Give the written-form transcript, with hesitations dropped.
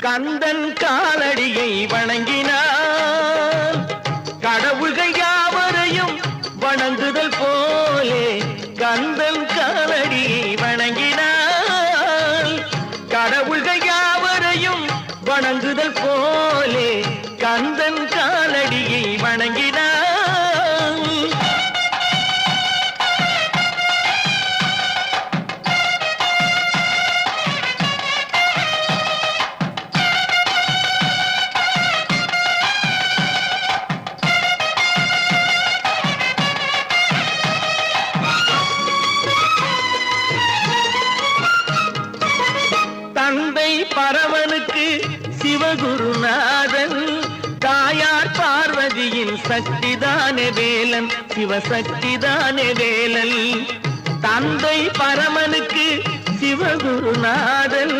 கந்தன் காலடியை வணங்கினான் கடவுள்கள் யாவரையும் வணங்குதல் போலே கந்தன் காலடியை வணங்கினான் கடவுள்கள் யாவரையும் வணங்குதல் போலே கந்தன் காலடியை வணங்கினான் தந்தை பரமனுக்கு சிவகுருநாதன் தாயார் பார்வதியின் சக்திதானே வேலன் சிவசக்திதானே வேலன் தந்தை பரமனுக்கு சிவகுருநாதன்